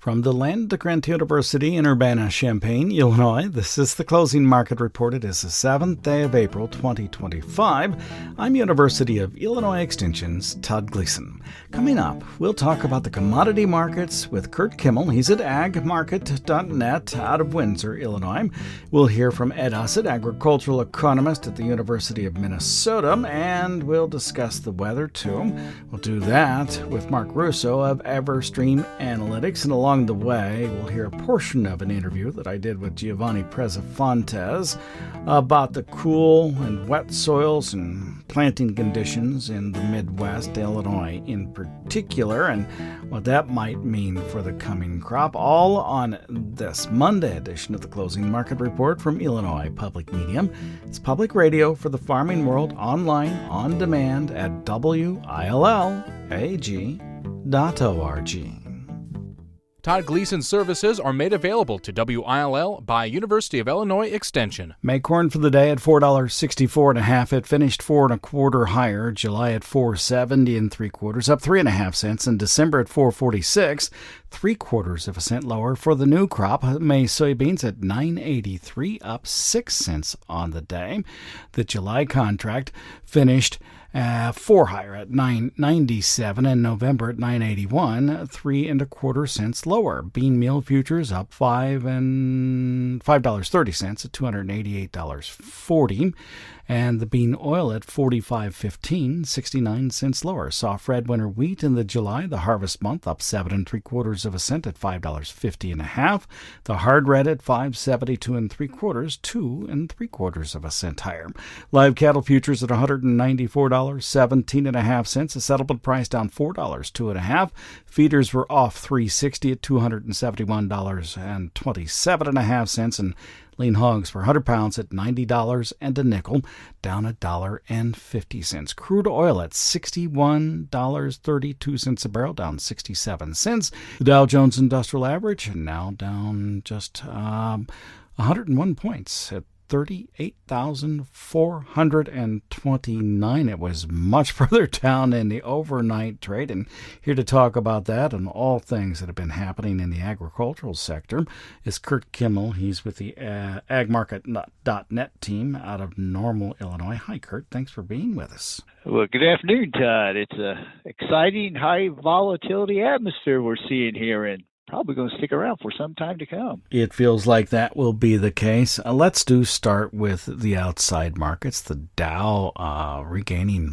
From the land of the Grant University in Urbana-Champaign, Illinois, this is the Closing Market Report. It is the 7th day of April, 2025. I'm University of Illinois Extension's Todd Gleason. Coming up, we'll talk about the commodity markets with Curt Kimmel. He's at agmarket.net out of Windsor, Illinois. We'll hear from Ed Usset, agricultural economist at the University of Minnesota, and we'll discuss the weather, too. We'll do that with Mark Russo of EverStream Analytics, and along the way, we'll hear a portion of an interview that I did with Giovani Preza about the cool and wet soils and planting conditions in the Midwest, Illinois in particular, and what that might mean for the coming crop, all on this Monday edition of the Closing Market Report from Illinois Public Media. It's public radio for the farming world, online, on demand at WILLAG.org. Todd Gleason's services are made available to WILL by University of Illinois Extension. May corn for the day at $4.64.5. It finished 4 1/4 higher. July at $4.70 3/4, up 3.5 cents. In December at $4.46, 3/4 cent lower for the new crop. May soybeans at $9.83, up 6 cents on the day. The July contract finished 4 higher at $9.97, and November at $9.81, 3 1/4 cents lower. Bean meal futures up $5.30 at $288.40, and the bean oil at $45.15, 69 cents lower. Soft red winter wheat in the July, the harvest month, up 7 3/4 cents at $5.50.5. The hard red at $5.72 3/4, 2 3/4 cents higher. Live cattle futures at $194.17.5. A settlement price down $4, 2.5. Feeders were off $3.60 at $271.27.5, and lean hogs per 100 pounds at $90 and a nickel, down $1.50. Crude oil at $61.32 a barrel, down 67 cents. The Dow Jones Industrial Average now down just 101 points at 38,429. It was much further down in the overnight trade. And here to talk about that and all things that have been happening in the agricultural sector is Curt Kimmel. He's with the agmarket.net team out of Normal, Illinois. Hi, Curt. Thanks for being with us. Well, good afternoon, Todd. It's an exciting, high volatility atmosphere we're seeing here, and probably going to stick around for some time to come. It feels like that will be the case. Let's start with the outside markets. The Dow regaining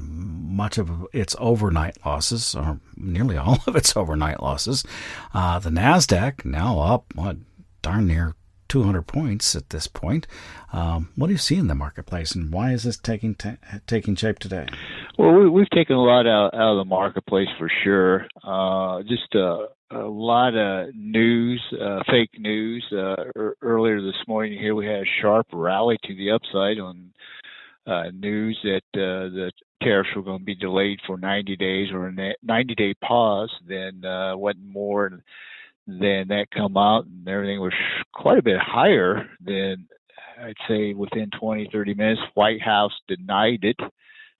much of its overnight losses, or nearly all of its overnight losses. The NASDAQ now up, darn near 200 points at this point. What do you see in the marketplace, and why is this taking shape today? Well, we've taken a lot out of the marketplace for sure. Just a lot of news, fake news. Earlier this morning here, we had a sharp rally to the upside on news that the tariffs were going to be delayed for 90 days or a 90-day pause. Then wasn't more than that come out, and everything was quite a bit higher than, I'd say, within 20, 30 minutes. White House denied it,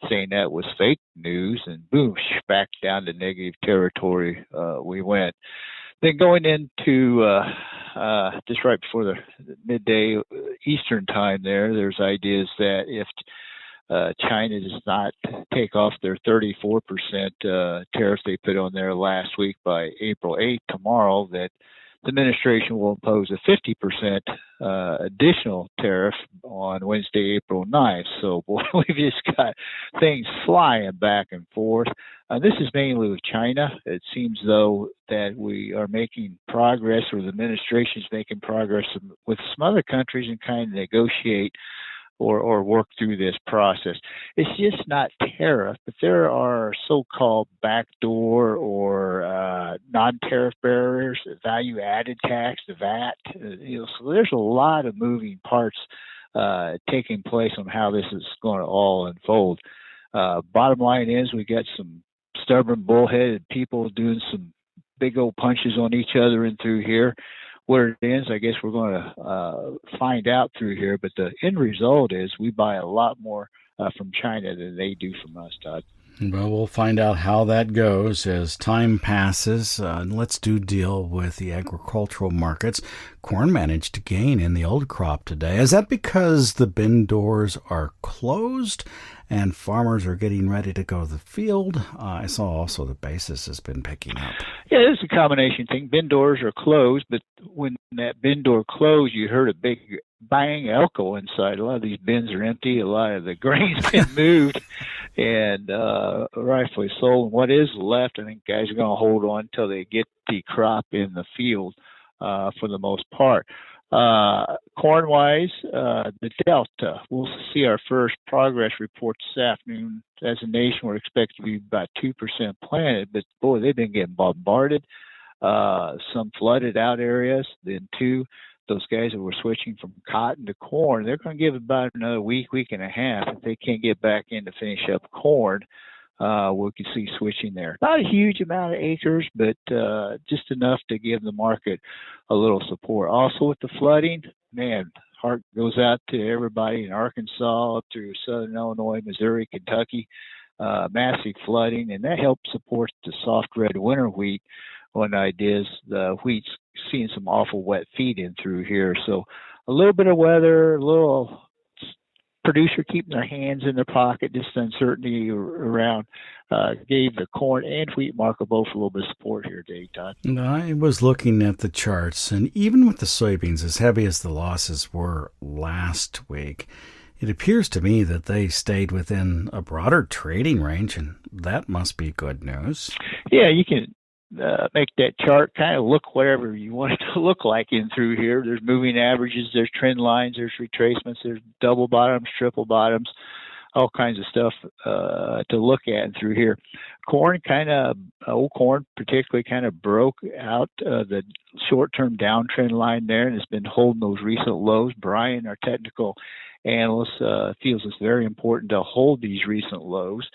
saying that was fake news, and boom, back down to negative territory we went. Then going into just right before the midday Eastern time there's ideas that if China does not take off their 34% tariffs they put on there last week by April 8th, tomorrow, that the administration will impose a 50% additional tariff on Wednesday, April 9th. So, boy, we've just got things flying back and forth. This is mainly with China. It seems, though, that we are making progress, or the administration is making progress with some other countries and kind of negotiate or work through this process. It's just not tariff, but there are so-called backdoor or non-tariff barriers, value-added tax, the VAT. So there's a lot of moving parts taking place on how this is going to all unfold. Bottom line is we got some stubborn, bullheaded people doing some big old punches on each other and through here. What it is, I guess we're going to find out through here, but the end result is we buy a lot more from China than they do from us, Todd. Well, we'll find out how that goes as time passes. Let's deal with the agricultural markets. Corn managed to gain in the old crop today. Is that because the bin doors are closed and farmers are getting ready to go to the field? I saw also the basis has been picking up. Yeah, it's a combination thing. Bin doors are closed, but when that bin door closed, you heard a big bang echo inside. A lot of these bins are empty. A lot of the grain's been moved, and rightfully so. And what is left, I think guys are going to hold on until they get the crop in the field for the most part. Corn-wise, the Delta, we'll see our first progress report this afternoon. As a nation, we're expected to be about 2% planted, but boy, they've been getting bombarded. Some flooded out areas. Then those guys that were switching from cotton to corn, they're going to give about another week and a half. If they can't get back in to finish up corn, we can see switching there. Not a huge amount of acres, but just enough to give the market a little support. Also with the flooding, man, heart goes out to everybody in Arkansas up through southern Illinois, Missouri, Kentucky. Massive flooding, and that helped support the soft red winter wheat. One idea is the wheat's seeing some awful wet feed in through here. So a little bit of weather, a little producer keeping their hands in their pocket, just uncertainty around gave the corn and wheat market both a little bit of support here today, Todd. I was looking at the charts, and even with the soybeans, as heavy as the losses were last week, it appears to me that they stayed within a broader trading range, and that must be good news. Yeah, you can make that chart kind of look whatever you want it to look like in through here. There's moving averages, there's trend lines, there's retracements, there's double bottoms, triple bottoms, all kinds of stuff to look at through here. Corn old corn particularly kind of broke out the short-term downtrend line there and has been holding those recent lows. Brian, our technical analyst, feels it's very important to hold these recent lows.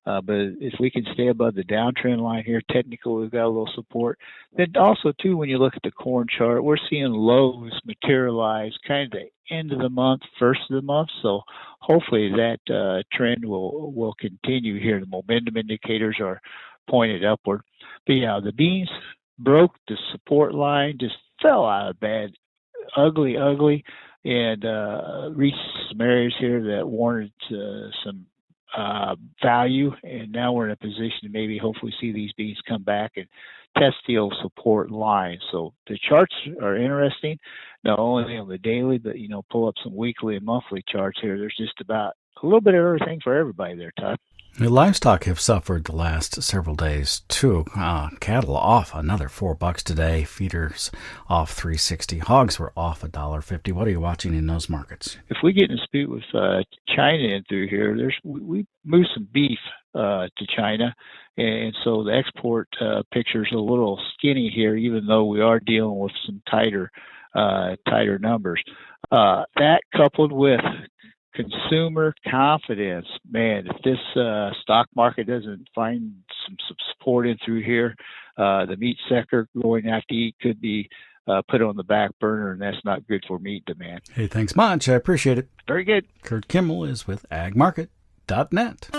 But if we can stay above the downtrend line here, technically we've got a little support. Then also, too, when you look at the corn chart, we're seeing lows materialize kind of the end of the month, first of the month. So hopefully that trend will continue here. The momentum indicators are pointed upward. But yeah, the beans broke the support line, just fell out of bed, ugly, and reached some areas here that warranted some value, and now we're in a position to maybe hopefully see these beans come back and test the old support line. So the charts are interesting, not only on the daily, but pull up some weekly and monthly charts here. There's just about a little bit of everything for everybody there, Todd. The livestock have suffered the last several days too. Cattle off another $4 today. Feeders off $3.60. Hogs were off $1.50. What are you watching in those markets? If we get in a dispute with China in through here, we moved some beef to China, and so the export picture is a little skinny here, even though we are dealing with some tighter numbers. That coupled with consumer confidence, man, if this stock market doesn't find some support in through here, the meat sector going out to eat could be put on the back burner, and that's not good for meat demand. Hey, thanks much. I appreciate it. Very good. Curt Kimmel is with agmarket.net.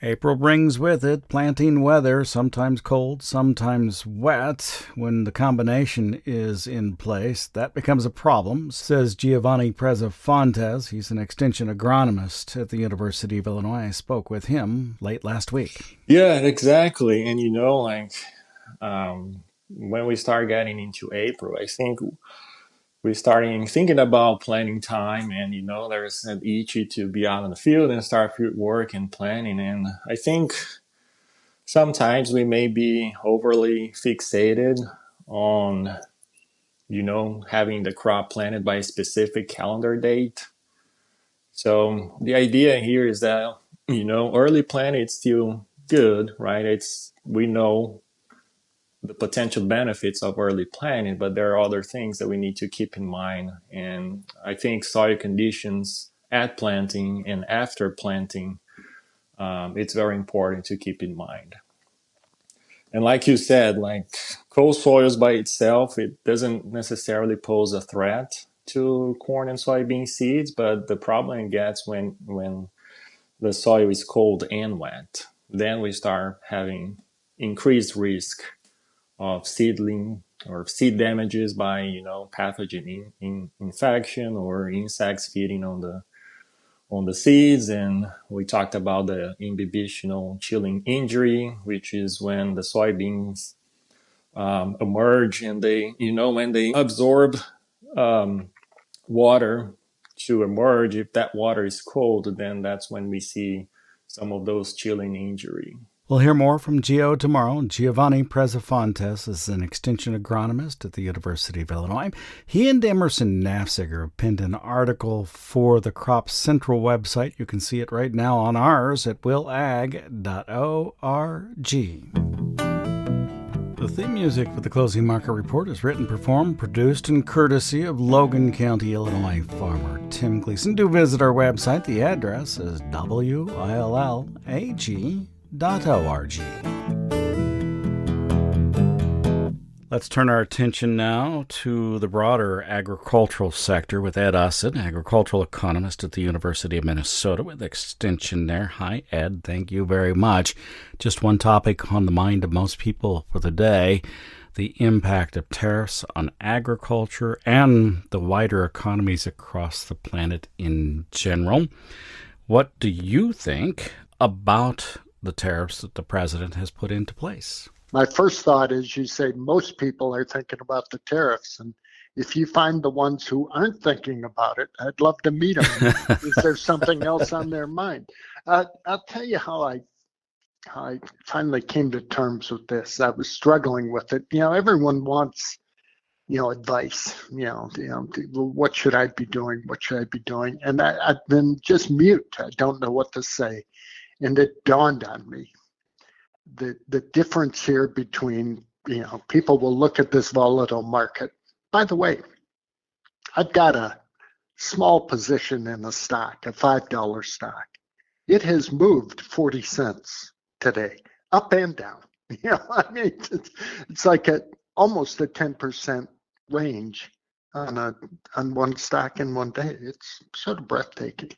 April brings with it planting weather, sometimes cold, sometimes wet. When the combination is in place, that becomes a problem, says Giovani Preza Fontes. He's an extension agronomist at the University of Illinois. I spoke with him late last week. Yeah, exactly. And when we start getting into April, I think we're starting thinking about planting time, and there's an itchy to be out in the field and start field work and planning. And I think sometimes we may be overly fixated on having the crop planted by a specific calendar date. So the idea here is that early planting is still good, right? We know the potential benefits of early planting, but there are other things that we need to keep in mind. And I think soil conditions at planting and after planting, it's very important to keep in mind. And like you said, like cold soils by itself, it doesn't necessarily pose a threat. to corn and soybean seeds, but the problem it gets when the soil is cold and wet. Then we start having increased risk of seedling or seed damages by pathogen infection or insects feeding on the seeds. And we talked about the imbibitional chilling injury, which is when the soybeans emerge and when they absorb water to emerge. If that water is cold, then that's when we see some of those chilling injury. We'll hear more from Gio tomorrow. Giovani Preza is an extension agronomist at the University of Illinois. He and Emerson Nafziger have penned an article for the Crop Central website. You can see it right now on ours at willag.org. The theme music for the Closing Market Report is written, performed, produced, and courtesy of Logan County, Illinois farmer Tim Gleason. Do visit our website. The address is willag.org. Let's turn our attention now to the broader agricultural sector with Ed Usset, agricultural economist at the University of Minnesota with extension there. Hi, Ed. Thank you very much. Just one topic on the mind of most people for the day, the impact of tariffs on agriculture and the wider economies across the planet in general. What do you think about the tariffs that the president has put into place? My first thought is, you say most people are thinking about the tariffs, and if you find the ones who aren't thinking about it, I'd love to meet them. Is there something else on their mind? I'll tell you how I finally came to terms with this. I was struggling with it. Everyone wants, advice. What should I be doing? What should I be doing? And I've been just mute. I don't know what to say. And it dawned on me the difference here between, people will look at this volatile market. By the way, I've got a small position in a stock, a $5 stock. It has moved 40 cents today, up and down. It's like almost a 10% range on one stock in one day. It's sort of breathtaking.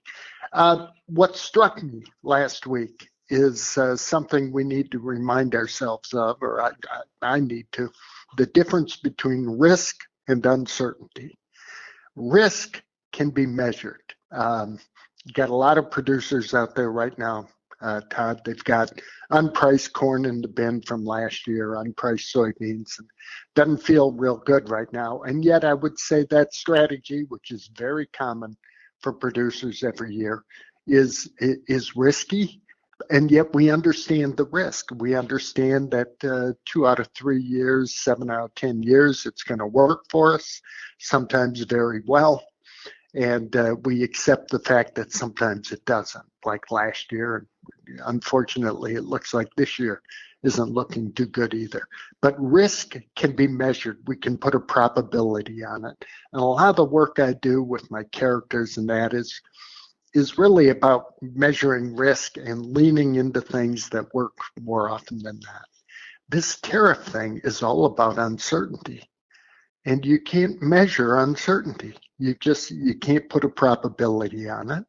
What struck me last week is something we need to remind ourselves of, or I need to, the difference between risk and uncertainty. Risk can be measured. You got a lot of producers out there right now, Todd. They've got unpriced corn in the bin from last year, unpriced soybeans, and doesn't feel real good right now. And yet I would say that strategy, which is very common for producers every year, is risky. And yet we understand the risk. We understand that 2 out of 3 years, 7 out of 10 years, it's going to work for us, sometimes very well. And we accept the fact that sometimes it doesn't, like last year. Unfortunately, it looks like this year isn't looking too good either. But risk can be measured. We can put a probability on it. And a lot of the work I do with my characters and that is really about measuring risk and leaning into things that work more often than that. This tariff thing is all about uncertainty. And you can't measure uncertainty. You can't put a probability on it.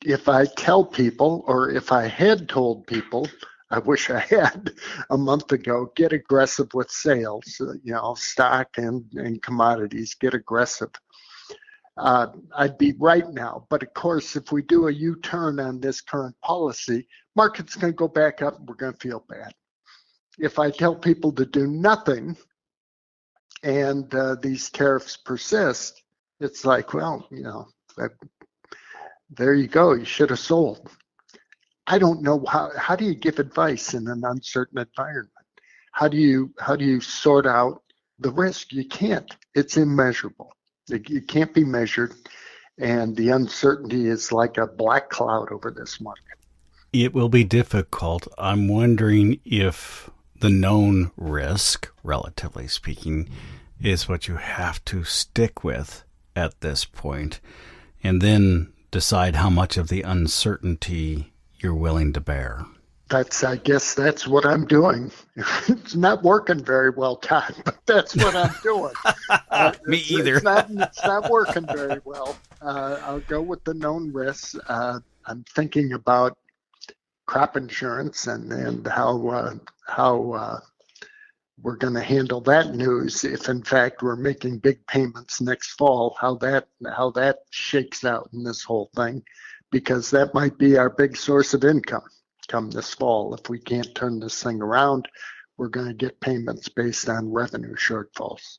If I tell people, or if I had told people, I wish I had a month ago, get aggressive with sales, stock and commodities, get aggressive. I'd be right now. But of course, if we do a U-turn on this current policy, market's going to go back up and we're going to feel bad. If I tell people to do nothing and these tariffs persist, it's like, well, there you go. You should have sold. I don't know how do you give advice in an uncertain environment? How do you sort out the risk? You can't. It's immeasurable. It can't be measured, and the uncertainty is like a black cloud over this market. It will be difficult. I'm wondering if the known risk, relatively speaking, is what you have to stick with at this point, and then decide how much of the uncertainty you're willing to bear. I guess that's what I'm doing. It's not working very well, Todd, but that's what I'm doing. Me either. It's not working very well. I'll go with the known risks. I'm thinking about crop insurance and how we're going to handle that news if, in fact, we're making big payments next fall. How that shakes out in this whole thing, because that might be our big source of income come this fall. If we can't turn this thing around, we're going to get payments based on revenue shortfalls.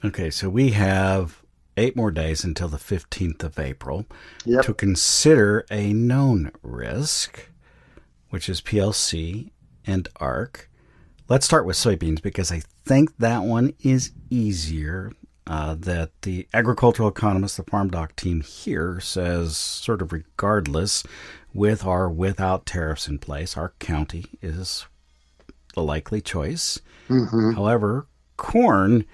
Okay, so we have 8 more days until the 15th of April Yep. to consider a known risk, which is PLC and ARC. Let's start with soybeans, because I think that one is easier. That the agricultural economist, the farmdoc team here says, sort of regardless, with or without tariffs in place, our county is the likely choice. Mm-hmm. However, corn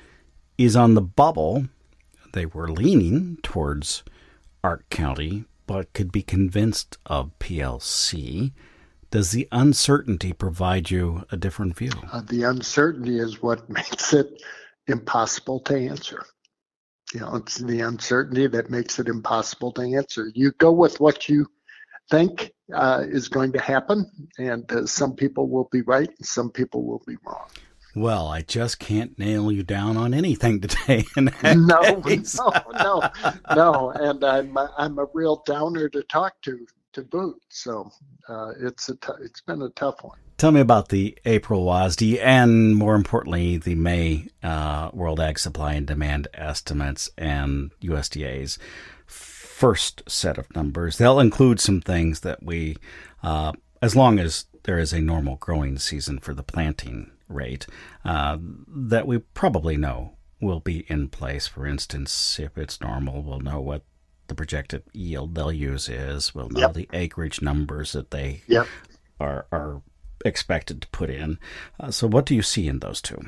is on the bubble. They were leaning towards Arc County, but could be convinced of PLC. Does the uncertainty provide you a different view? The uncertainty is what makes it impossible to answer. It's the uncertainty that makes it impossible to answer. You go with what you think is going to happen, and some people will be right and some people will be wrong. Well, I just can't nail you down on anything today. No, and I'm a real downer to talk to boot. So it's been a tough one. Tell me about the April WASDE and, more importantly, the May World Ag Supply and Demand estimates and USDA's first set of numbers. They'll include some things that we, as long as there is a normal growing season for the planting rate, that we probably know will be in place. For instance, if it's normal, we'll know what the projected yield they'll use is. We'll know the acreage numbers that they are expected to put in. So what do you see in those two?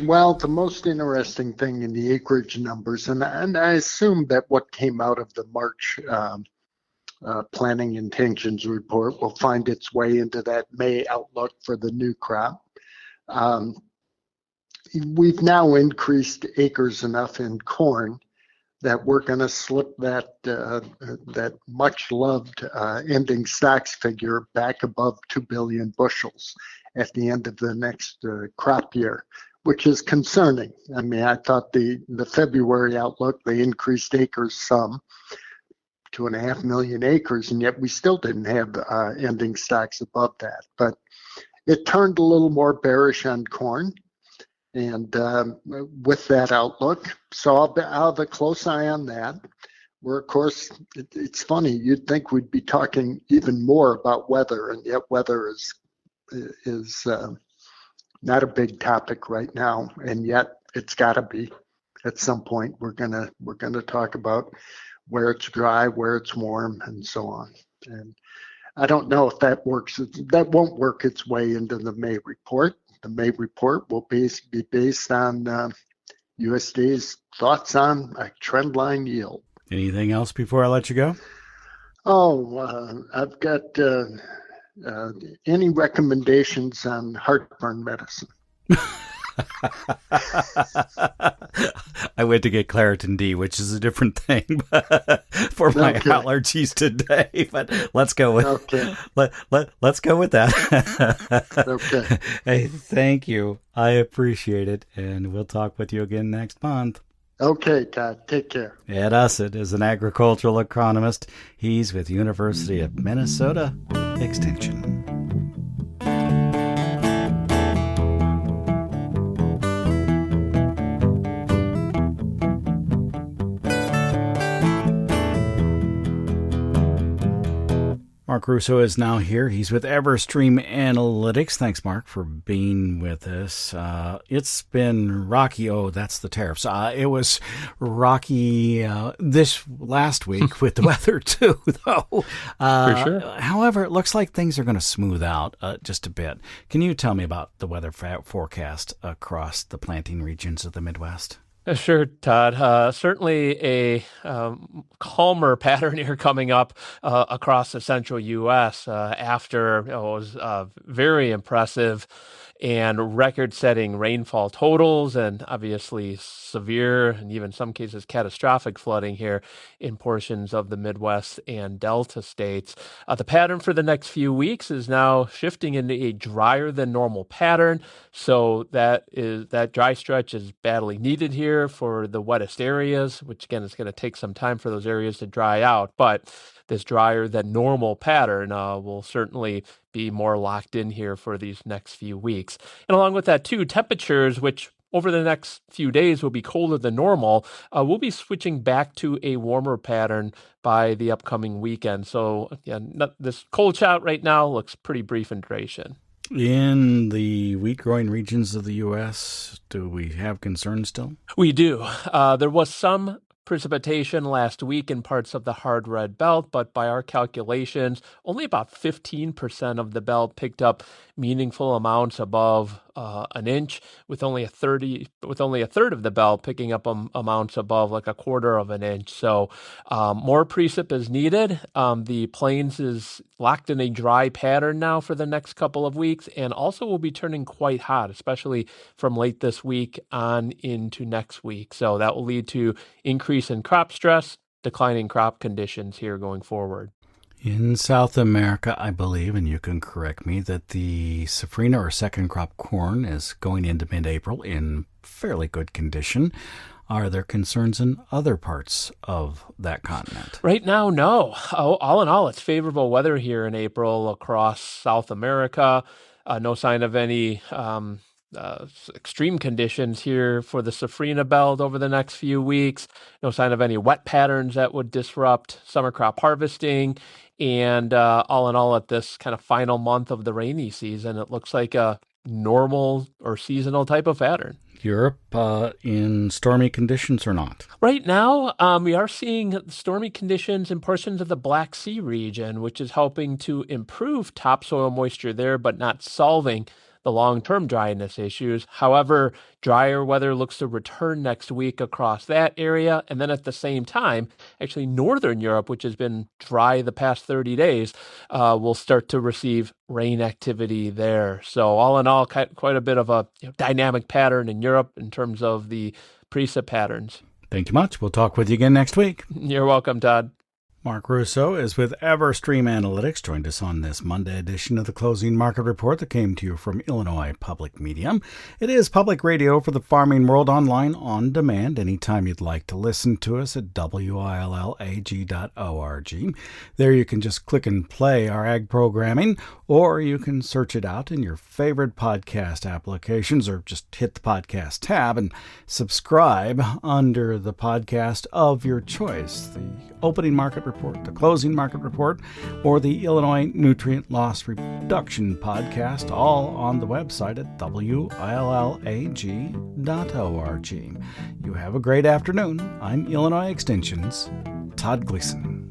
Well, the most interesting thing in the acreage numbers, and I assume that what came out of the March planning intentions report will find its way into that May outlook for the new crop. We've now increased acres enough in corn that we're going to slip that much loved ending stocks figure back above 2 billion bushels at the end of the next crop year, which is concerning. I mean, I thought the February outlook, they increased acres some, 2.5 million acres, and yet we still didn't have ending stocks above that. But it turned a little more bearish on corn. And with that outlook, so I'll have a close eye on that. Where, of course, it's funny, you'd think we'd be talking even more about weather, and yet weather is not a big topic right now, and yet it's got to be. At some point, we're gonna talk about where it's dry, where it's warm, and so on. And I don't know if that works. That won't work its way into the May report. The May report will be based on USDA's thoughts on a trendline yield. Anything else before I let you go? I've got any recommendations on heartburn medicine? I went to get Claritin D, which is a different thing for my allergies today. But let's go with let's go with that. Okay. Hey, thank you. I appreciate it, and we'll talk with you again next month. Okay, Todd. Take care. Ed Usset is an agricultural economist. He's with University of Minnesota Extension. Mark Russo is now here. He's with EverStream Analytics. Thanks, Mark, for being with us. It's been rocky. Oh, that's the tariffs. It was rocky this last week with the weather, too, though. For sure. However, it looks like things are going to smooth out just a bit. Can you tell me about the weather forecast across the planting regions of the Midwest? Sure, Todd. Certainly a calmer pattern here coming up across the central U.S. After it was very impressive and record-setting rainfall totals, and obviously severe and even some cases catastrophic flooding here in portions of the Midwest and Delta states. The pattern for the next few weeks is now shifting into a drier than normal pattern. So that dry stretch is badly needed here for the wettest areas, which again is going to take some time for those areas to dry out. But this drier than normal pattern will certainly be more locked in here for these next few weeks. And along with that too, temperatures, which over the next few days will be colder than normal, we'll be switching back to a warmer pattern by the upcoming weekend. So this cold shout right now looks pretty brief in duration. In the wheat-growing regions of the U.S., do we have concerns still? We do. There was some precipitation last week in parts of the hard red belt, but by our calculations, only about 15% of the belt picked up meaningful amounts above an inch, with only a third of the belt picking up amounts above like a quarter of an inch. So more precip is needed. The plains is locked in a dry pattern now for the next couple of weeks, and also will be turning quite hot, especially from late this week on into next week. So that will lead to increase in crop stress, declining crop conditions here going forward. In South America, I believe, and you can correct me, that the safrinha or second crop corn is going into mid-April in fairly good condition. Are there concerns in other parts of that continent? Right now, no. All in all, it's favorable weather here in April across South America. No sign of any extreme conditions here for the safrinha belt over the next few weeks. No sign of any wet patterns that would disrupt summer crop harvesting. And all in all, at this kind of final month of the rainy season, it looks like a normal or seasonal type of pattern. Europe in stormy conditions or not? Right now, we are seeing stormy conditions in portions of the Black Sea region, which is helping to improve topsoil moisture there, but not solving the long-term dryness issues. However, drier weather looks to return next week across that area. And then at the same time, actually Northern Europe, which has been dry the past 30 days, will start to receive rain activity there. So all in all, quite a bit of a dynamic pattern in Europe in terms of the precip patterns. Thank you much. We'll talk with you again next week. You're welcome, Todd. Mark Russo is with EverStream Analytics, joined us on this Monday edition of the Closing Market Report that came to you from Illinois Public Media. It is public radio for the farming world, online on demand anytime you'd like to listen to us at willag.org. There you can just click and play our ag programming, or you can search it out in your favorite podcast applications, or just hit the podcast tab and subscribe under the podcast of your choice. The opening market report, the closing market report, or the Illinois Nutrient Loss Reduction podcast, all on the website at willag.org. You have a great afternoon. I'm Illinois Extension's Todd Gleason.